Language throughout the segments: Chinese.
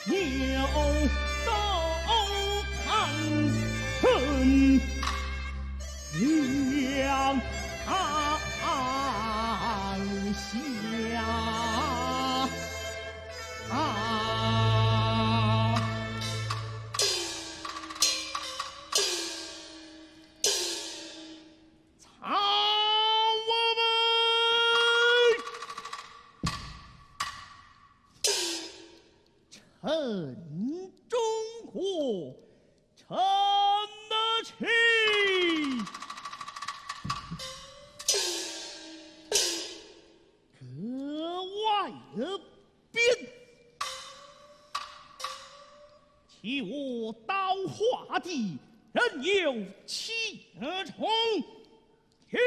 有都看恨两下，臣中国臣的气，格外边，其我刀画的人有七重天。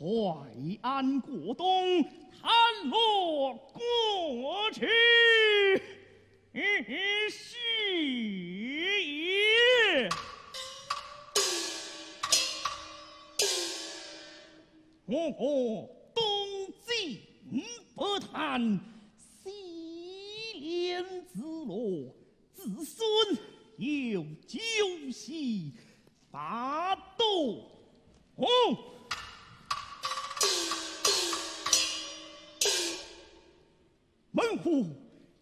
淮安过冬，滩落过去，是也。我国东晋北滩，西连子罗，子孙有九溪八斗。门户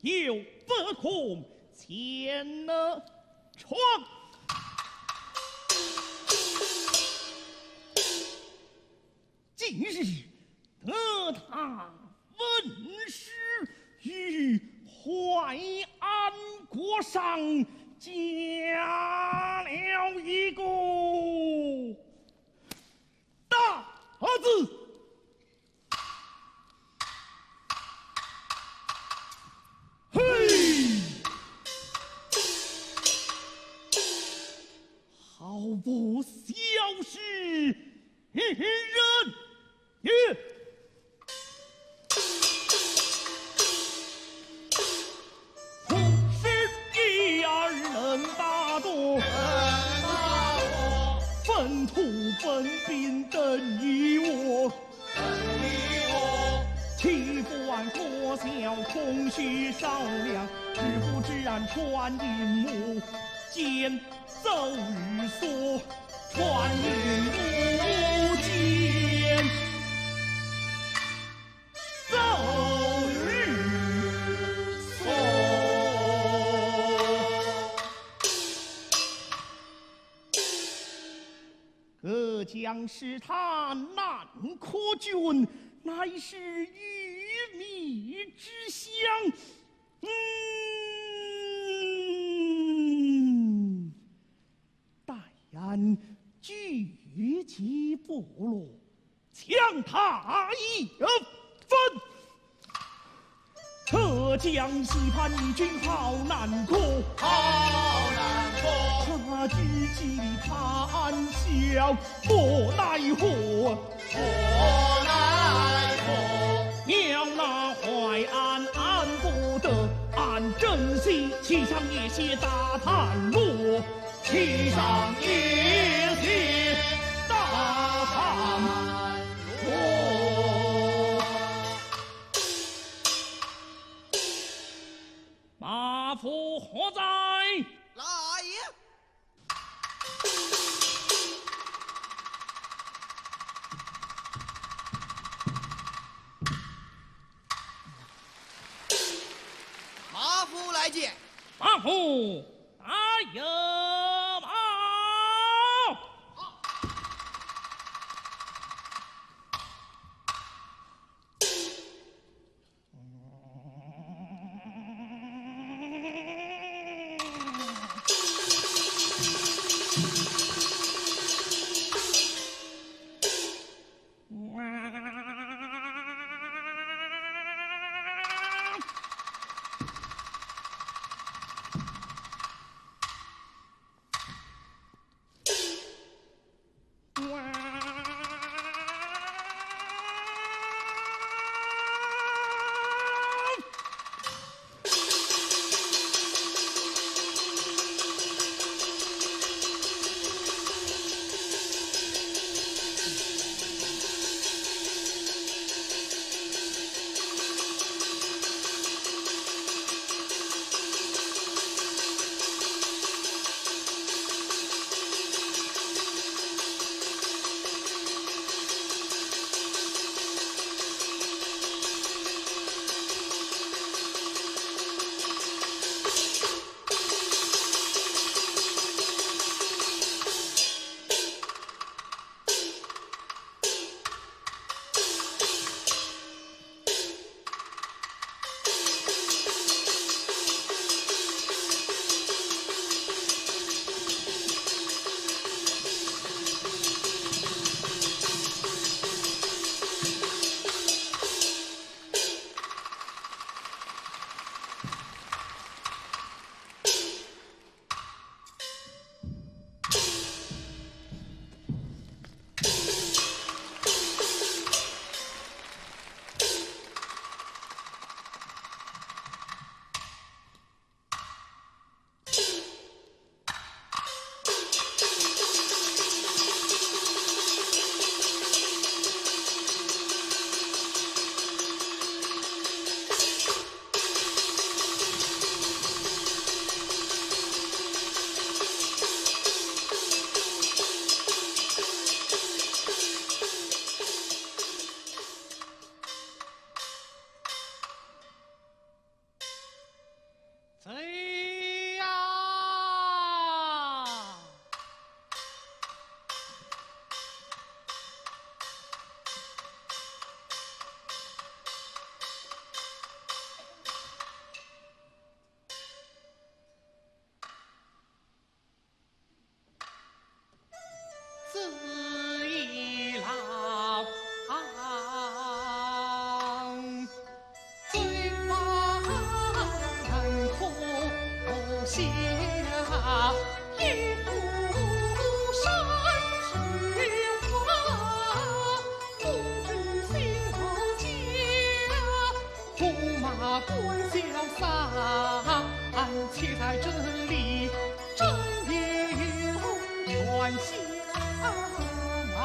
有北空前了窗，今日得他问师于淮安国上，加了一个大字。嘿，好不小事人也。同是一二人大多，粪土本兵等于我，岂不按国小空虚少量，知不知按传音母，见奏日所，传音母见奏日所。各将士他难可君，乃是鱼米之乡。待俺聚集部落，强他一分。浙江西畔义军好难过，好难过，他举起谈笑，莫奈何，莫奈何。要那淮安安不得，俺珍惜其上也写大叹落，其上也写大叹落。马夫何在？来也！马夫来见。马夫大有马。欢潇洒，且在这里正月元宵啊！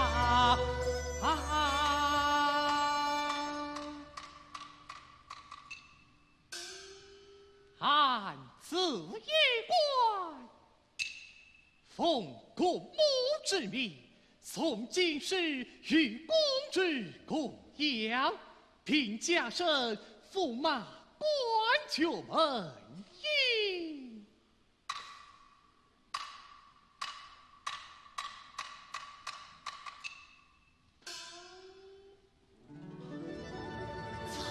俺子夜观，奉公母之命，送进士与公之供养，并加身驸马官爵门印。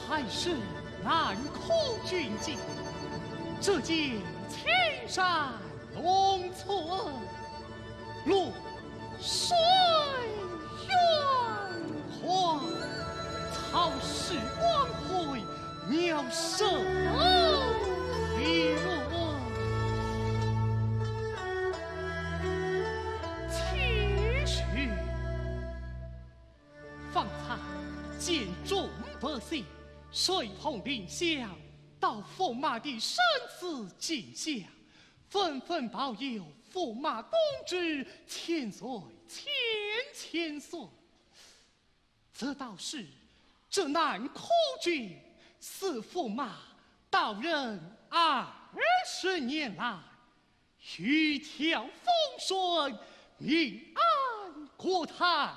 才是南空军境，这间青山农村，路水远花，草石光辉，鸟兽飞落。其实方才见众百姓随同领相到驸马的生死景象，纷纷保佑驸马公之千岁千岁。这倒是这南空军似驸马到任20年来，一条风顺，民安国泰。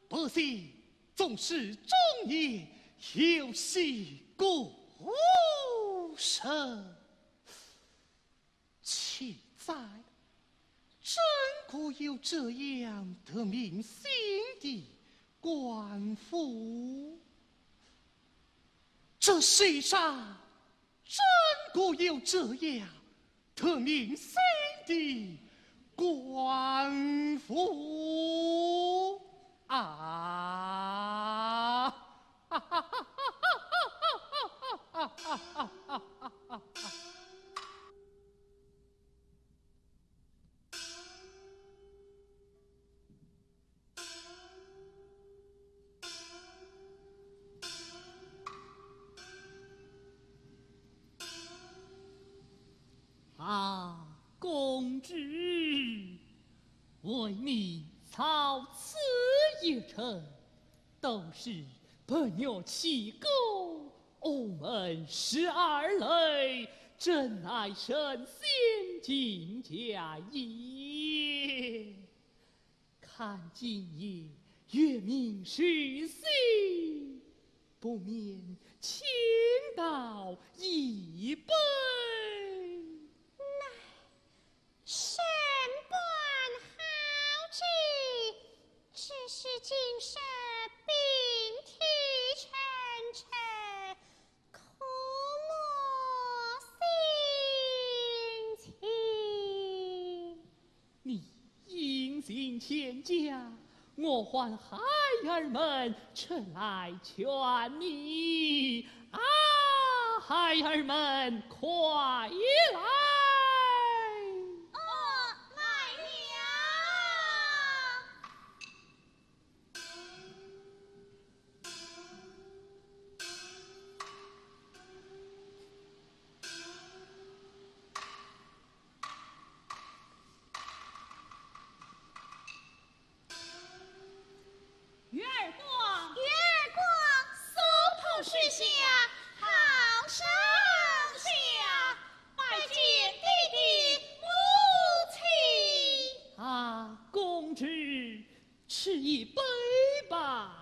百姓总是终夜有喜故生，岂在真果有这样的明星的官府？这世上真果有这样的明星的官府？啊！公子，为你操此一程，都是本月七公，我们12类，真乃神仙境家也。看今夜月明时星，不免倾倒一杯。神官好旨，只是今社病体沉沉，苦莫心情。你应行千家，我唤孩儿们前来劝你啊！孩儿们，快来！月儿光，松头石下好生下，拜见弟弟母亲。公子，吃一杯吧。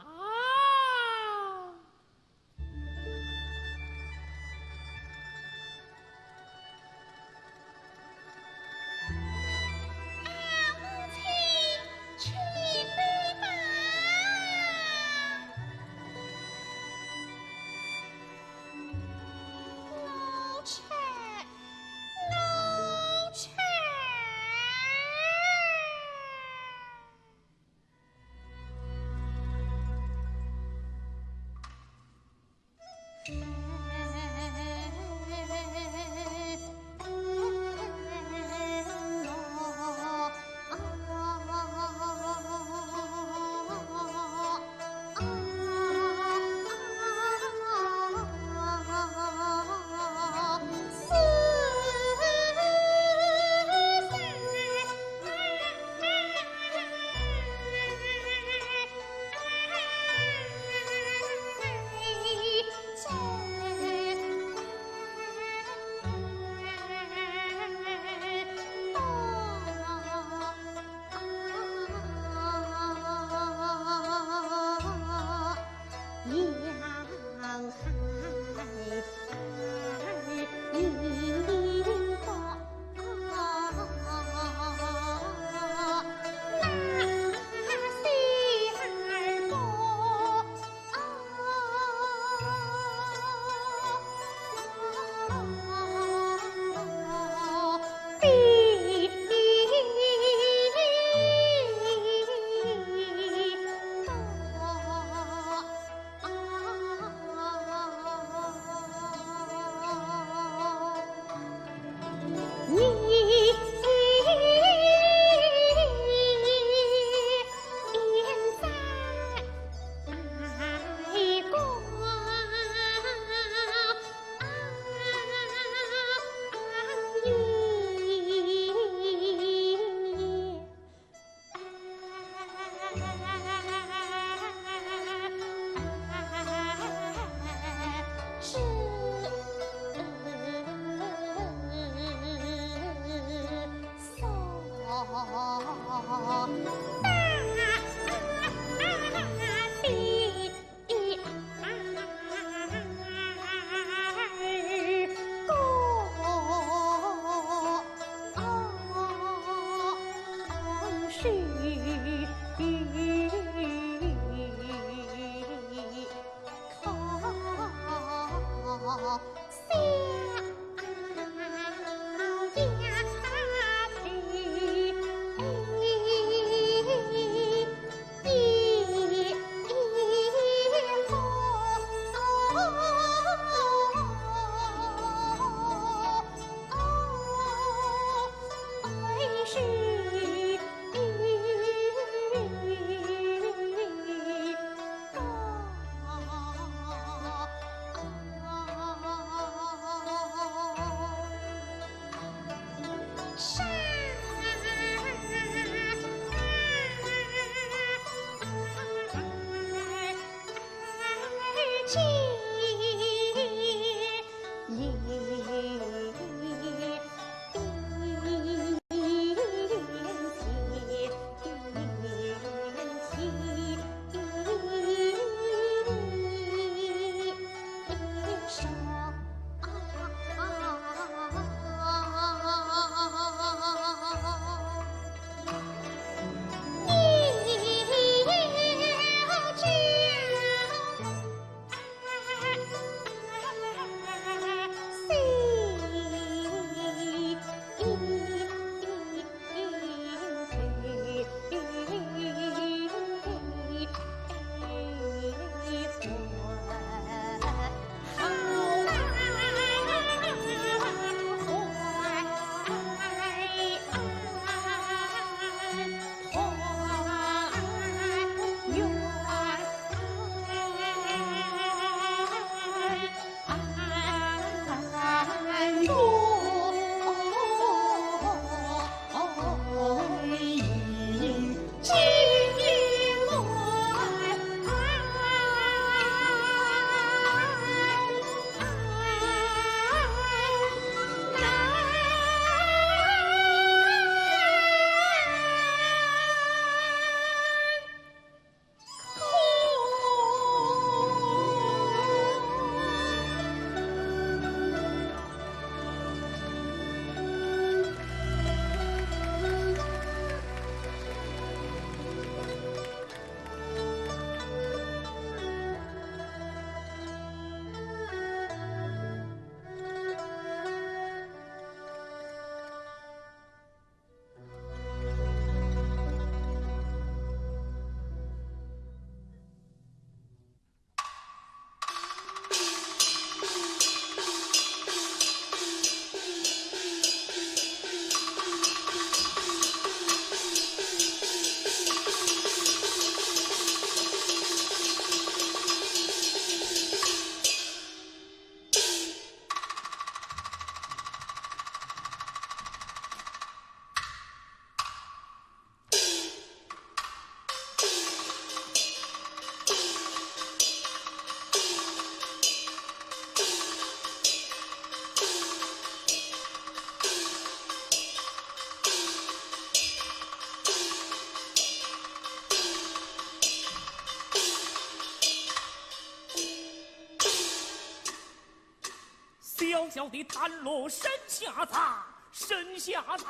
小小的丹罗身下藏，身下藏。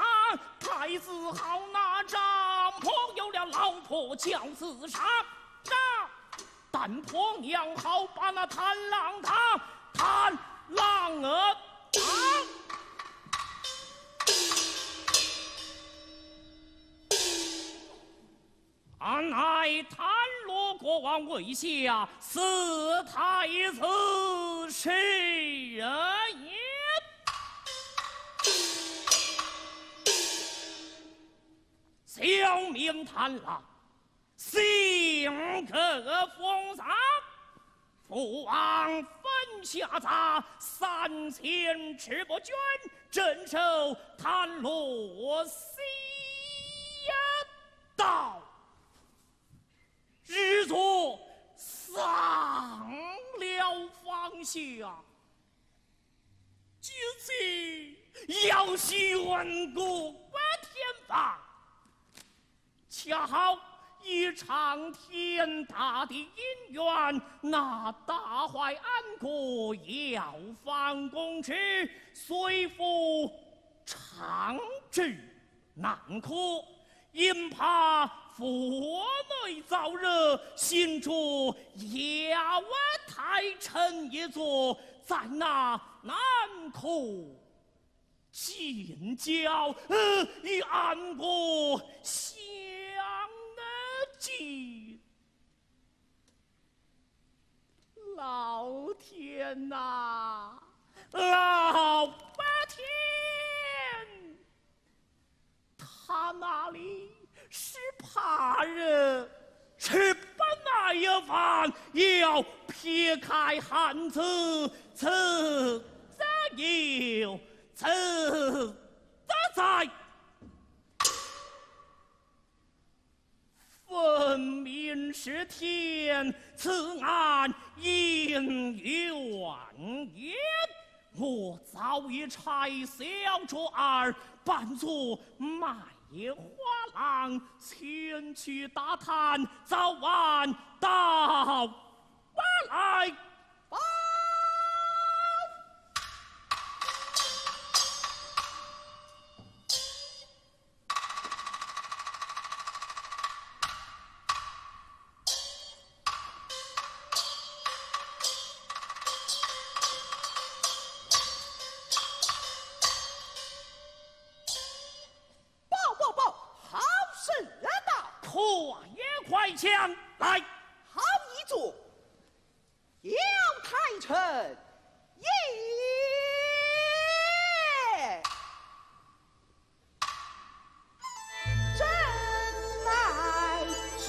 太子好那丈婆有了老婆叫自杀，但婆娘好把那贪狼儿谭罗国王位下四太子是人也。小名谭郎，性格风骚，父王分下他3000赤膊军，镇守谭罗西道。日作丧了方向，今夕要寻故关天房，恰好一场天大的姻缘，那大坏安国要犯公职，虽复长治难可，因怕佛内燥热，心着亚湾太臣一座，在那南口近郊与安国相近。老天哪，老半天，他那里是怕人，是本来一番要撇开汉子，此则有，此则在，分明是天赐俺姻缘也。我早已差小卓儿扮作卖花郎前去打探，早晚到来报。将来，好一座姚太臣也。真乃是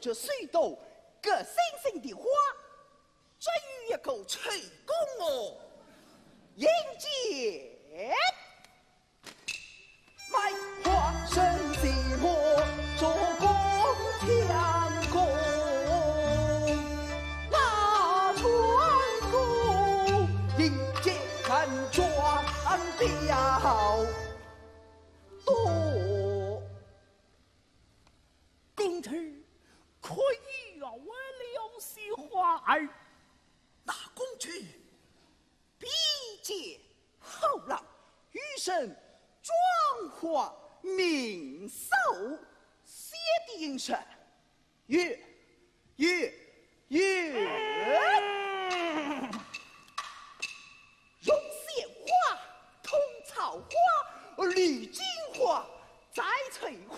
这水斗个星星的花，这与一个吹功哦，迎接卖花生寂寞，做工强攻，那船夫迎接看转标多公车。可以要我留惜花儿，那公举比劫后浪，余生壮化名寿，写的应声，月绒线花、通草花、绿金花、摘翠花、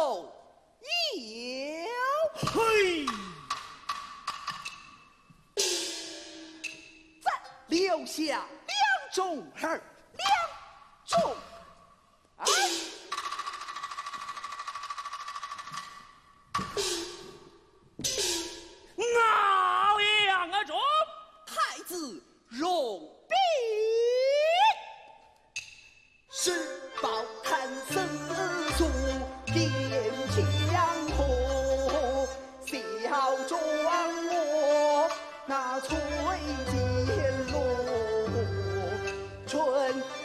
有嘿，咱留下两种儿，两种儿。哪两种？太子容禀，是报看四祖点江河，小庄我那翠剑落，春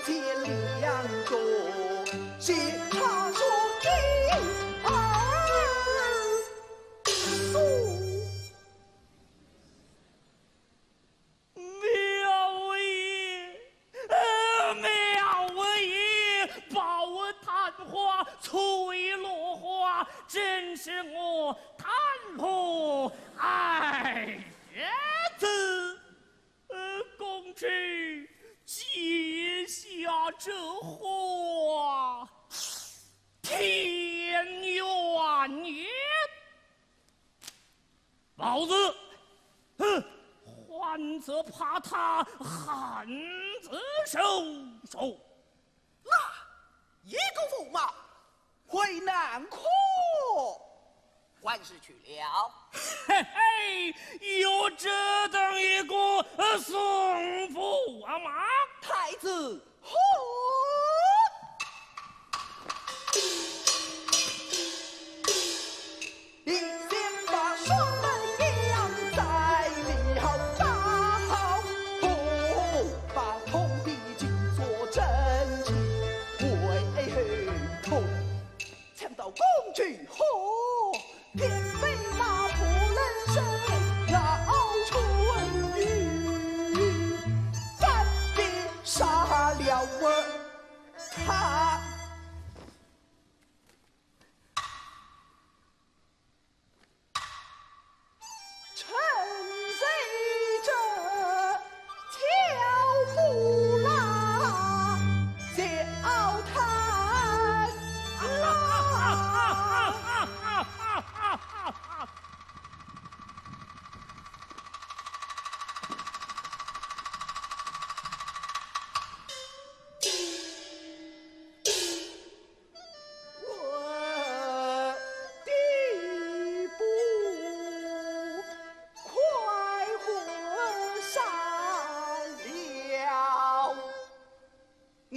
节两着，写他说定儿苏。妙也，妙也！报我探花翠落花，真是我探花爱子。公主接下这话，天怨也。包子，还则怕他汉子收手。那一个驸马回南柯，万事去了。嘿嘿，有这等一个送驸马，太子何？你先把双门杨在了大好，把铜币尽做真情为同，抢到公举后，便被那不能生老春雨，暂别杀了我他。臣贼者乔不拉小贪我地步快活上了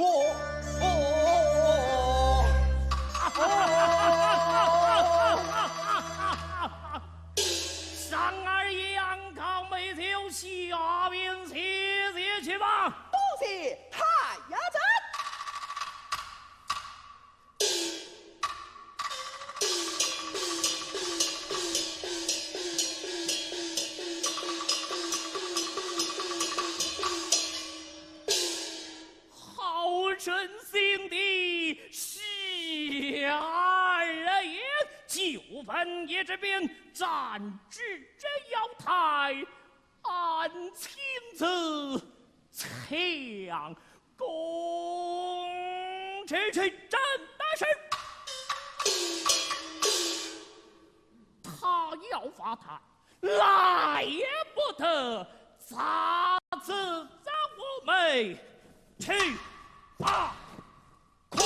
上儿杨康没酒，下边谢谢去吧。多谢太衙长。好生心地下儿也，就分一这边站至这瑶台，按亲自抢公去真的是，他要发财，来也不得，咋子让我们去把苦。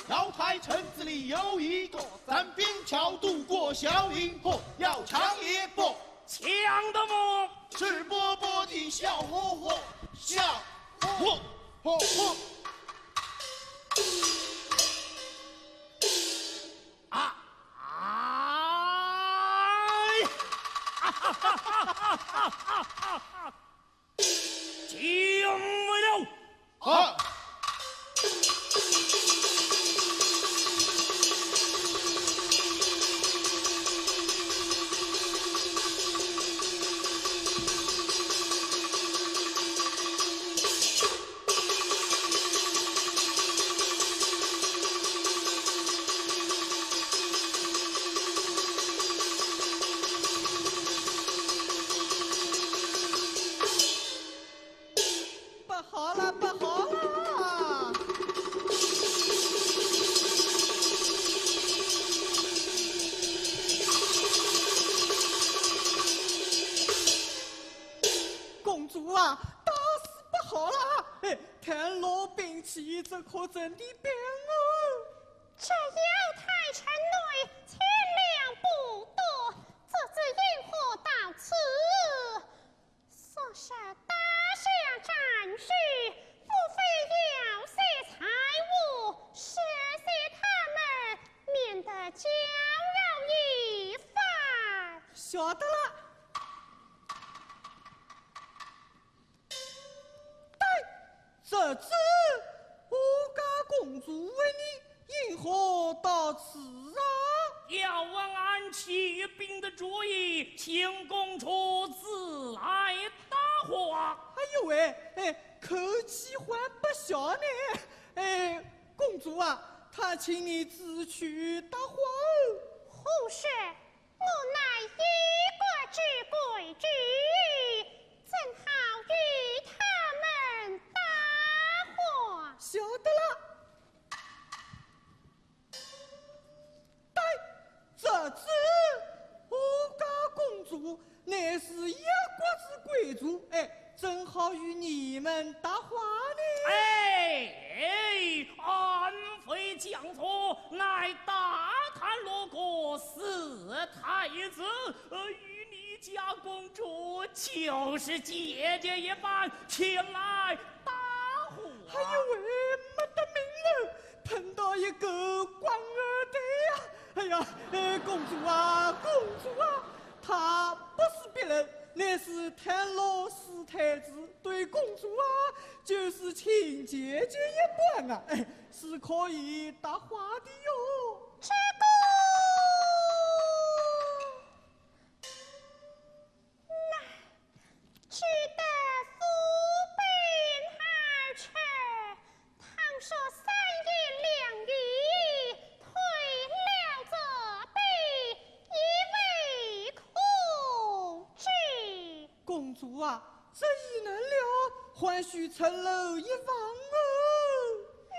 瑶台城子里有一个，咱边桥渡过小银河，要抢也不抢得么？是波波的笑呵呵，笑呵呵呵。啊！哎！哈哈哈哈哈哈哈！敬为了。啊！不好了，不好了！公主啊，大事不好了！哎，看老兵器，这可真的变哦！这瑶台城内千粮不多，这次引火到此，所涉大项战事，不非要些财物，赦些他们，免得骄傲一番。晓得了。这次我家公主为你因何到此啊？要问俺骑兵的主意，请公主自来答话。哎呦喂，哎，口气还不小呢。哎，公主啊，他请你自去答话哦。胡说！我乃一国之贵之，怎好与他们答话？晓得了。但这次我家公主乃是一国之贵族，哎，正好与你们答话呢。哎，安非将错，乃大唐罗国四太子，与你家公主就是姐姐一般，前来答话。哎呦喂，没得命了，碰到一个官二代呀！哎呀，公主啊，公主啊，他不是别人，乃是谭老四太子，对公主啊，就是亲姐姐一般啊，哎，是可以答话的哟。这个乃只得伏兵而撤，倘说3言2语，退了则必以为控制。公主啊，这已能了，还需层楼一房哦。然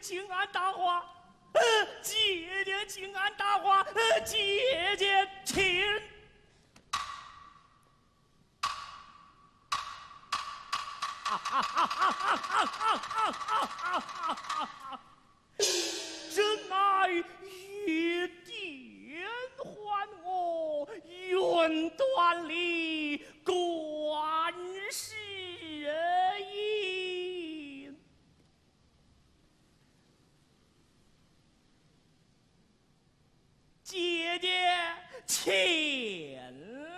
请安大话，姐姐请安大话，姐姐请。真乃玉殿还我云端里观世音。姐姐请啦，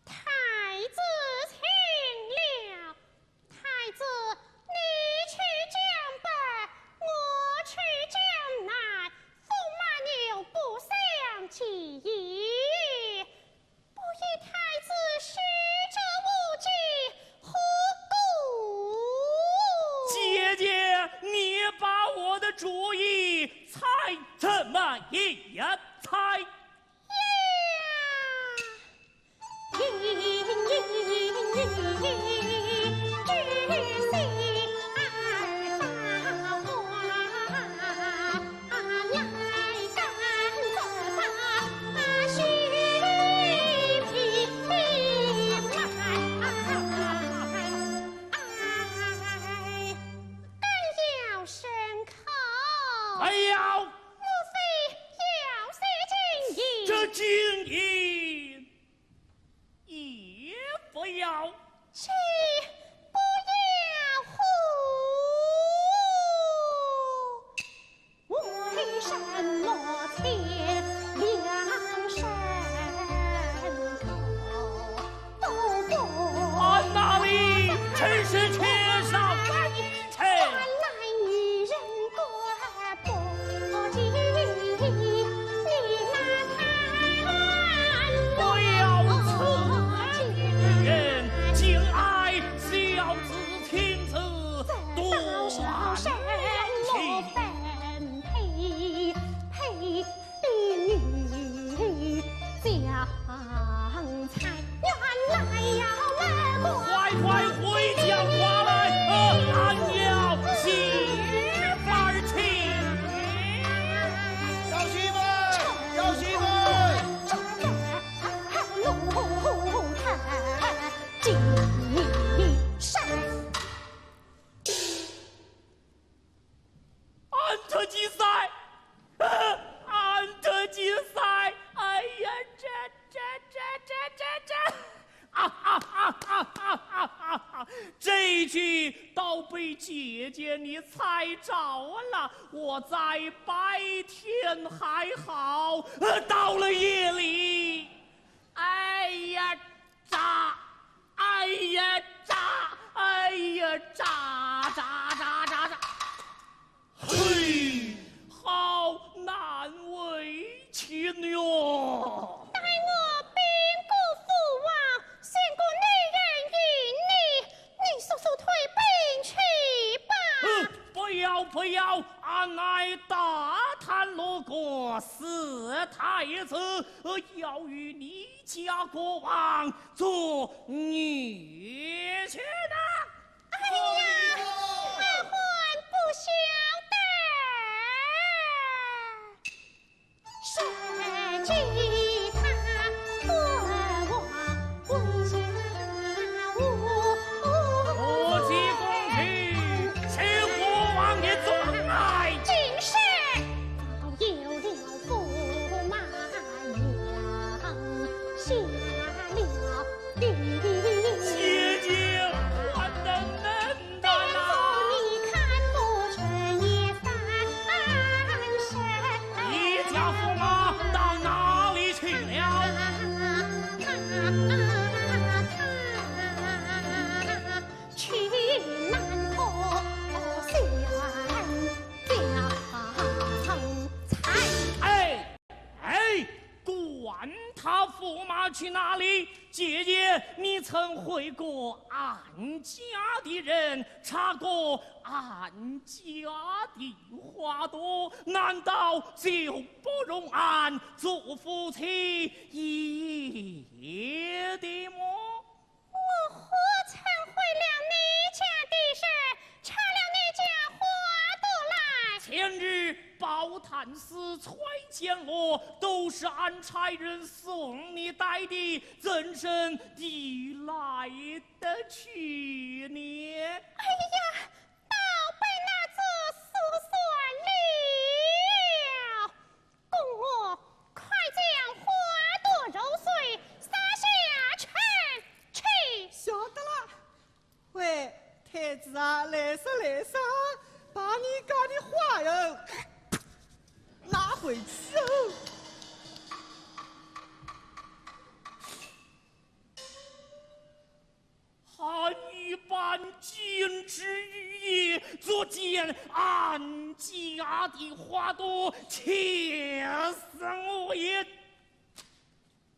太子请了。太子，你去江北，我去江南，驸马牛不相及矣。不以太子虚者无忌，何故？姐姐，你把我的主意猜怎么样？猜哎呀，莫非要塞金银？这金银也不要。岂不要乎？为什么切两牲口都不？俺那里真是缺少一尘。原来女人过不及，你那贪不要此人，敬爱小子亲自多少生莫分配，配的女将才原来要来过。快快回家话来，俺要媳妇儿请。小媳妇儿，小媳妇儿，路台金山。安特吉赛，安特吉赛，哎呀，这，这一句倒被姐姐你猜着了。我在白天还好，到了夜里，哎呀炸，哎呀炸，哎呀炸。嘿，好难为情哟！待我禀告父王，先过女人与你速速退兵去吧。不要，俺乃大唐罗国四太子，要与你家国王做女婿呢。哎呀，二还不晓得，谁知他国王为下我即公去，谁国王也总爱。今世早有了驸马娘，下了雨。姐姐，我能的啦！你看不成也三生，一家驸马到哪里去了？去南坡选才。管他驸马去哪里？姐姐，你曾会过俺家的人，查过俺家的花朵，难道就不容俺做夫妻也的么？我何曾会了你家的事，查了你家花朵前日宝潭寺揣降我，都是俺差人送你带的，怎生地来得去呢？哎呀，倒被那子疏算了。供我快将花朵揉碎，撒下陈去。晓得了。喂，太子啊，来生来生，把你家的花哟拿回去哦。韩一般禁止于夜，作见俺家的花朵，切死我也！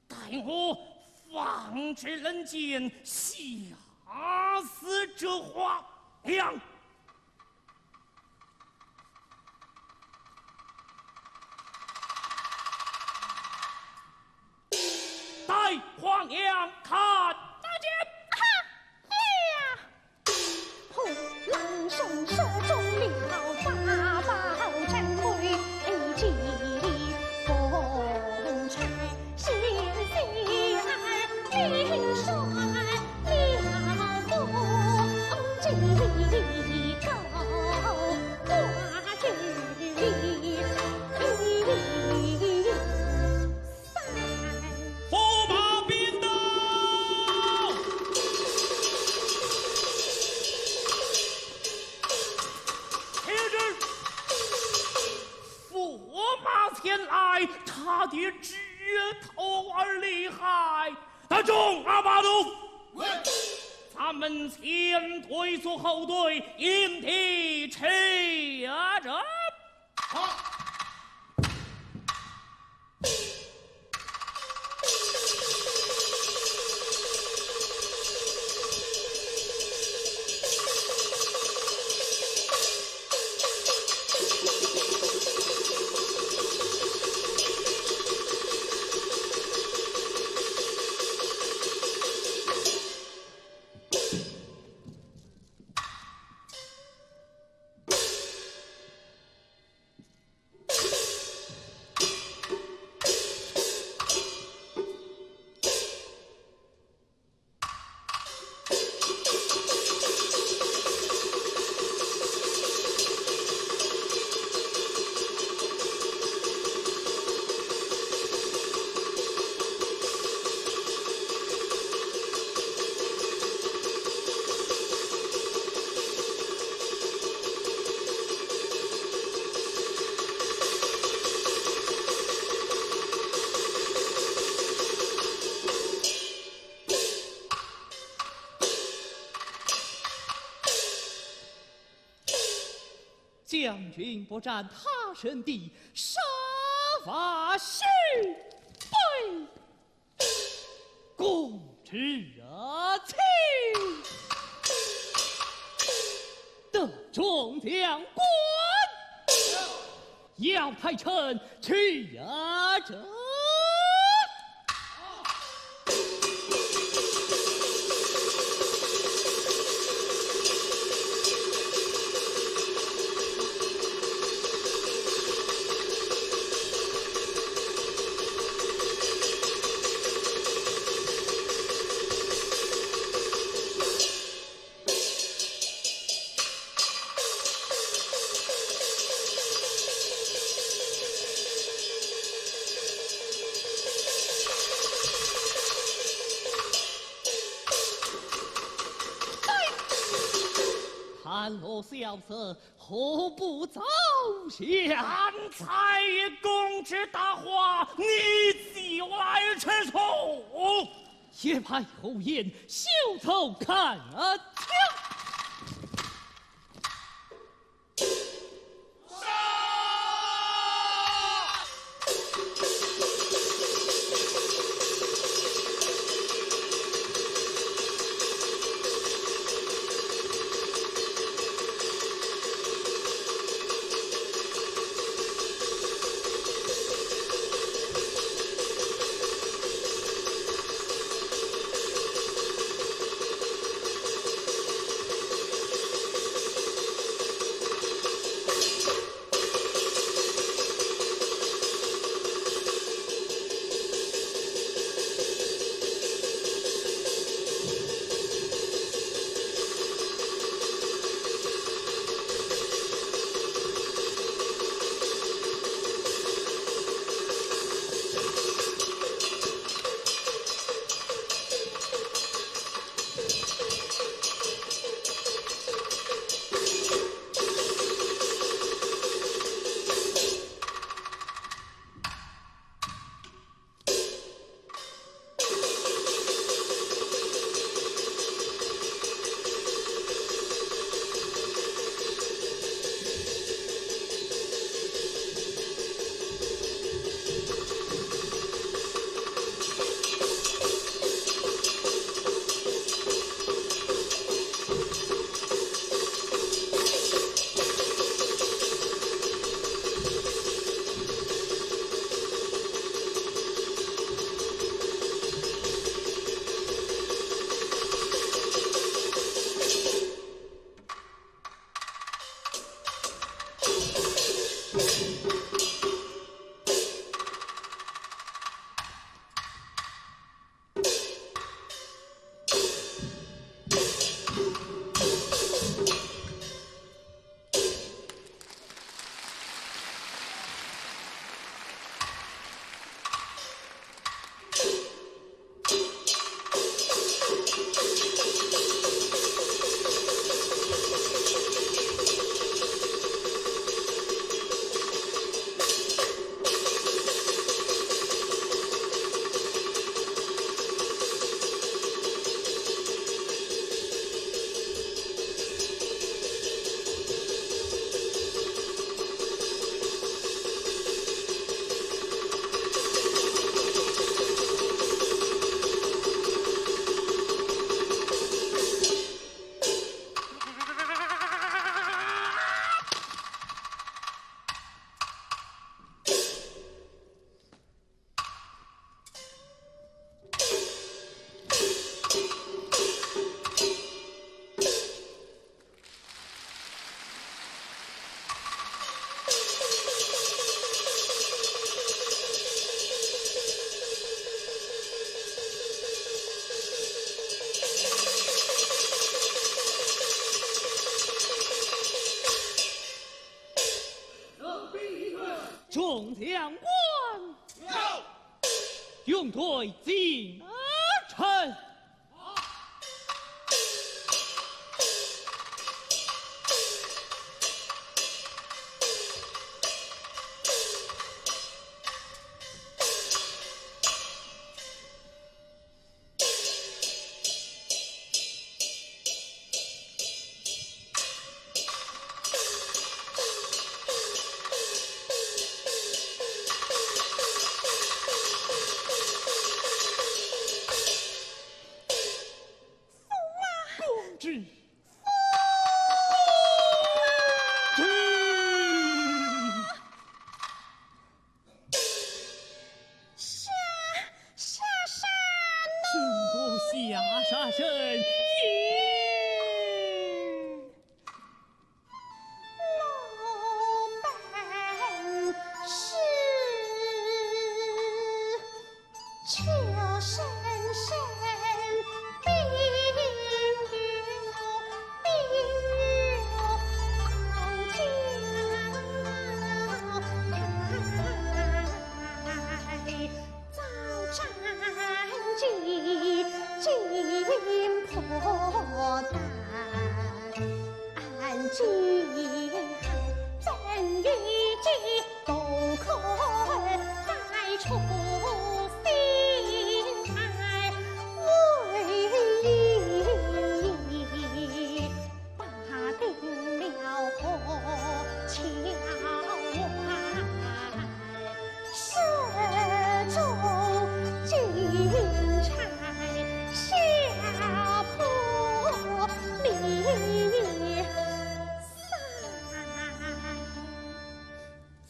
待我放置人间，吓死这花娘！待花娘看大见。呼郎手手中了八宝珍贵，几风采是喜儿领帅了公鸡狗花菊驸马兵到，听着，驸马前来，他的指头儿厉害。大众阿巴奴，咱们前队做后队，迎敌吃着。好。将军不战他生地，杀伐须备，公之情，得众将官，要太臣去者。安乐小子何不早下？俺才公之大话，你就来吃醋？且派后燕袖头看枪。将官，勇退京城。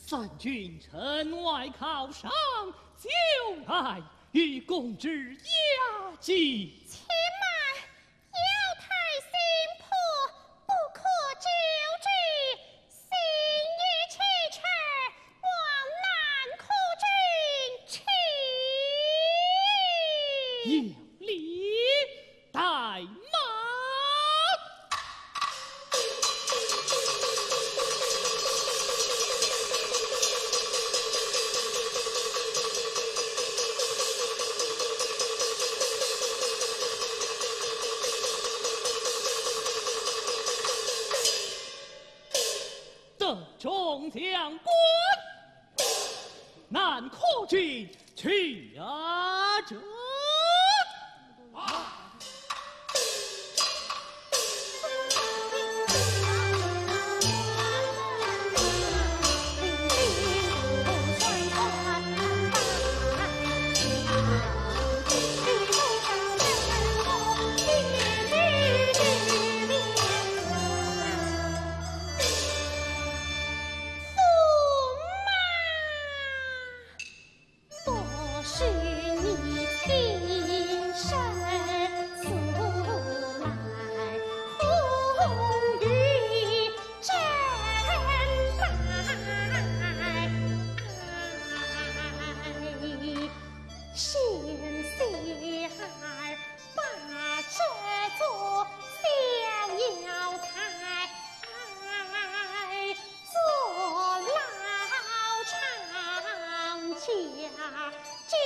三军城外靠上，就来与公之押解。且慢，要太心魄，不可久止。心意启齿，望南哭君请。有礼，怠慢。众将官，南扩军去者。家今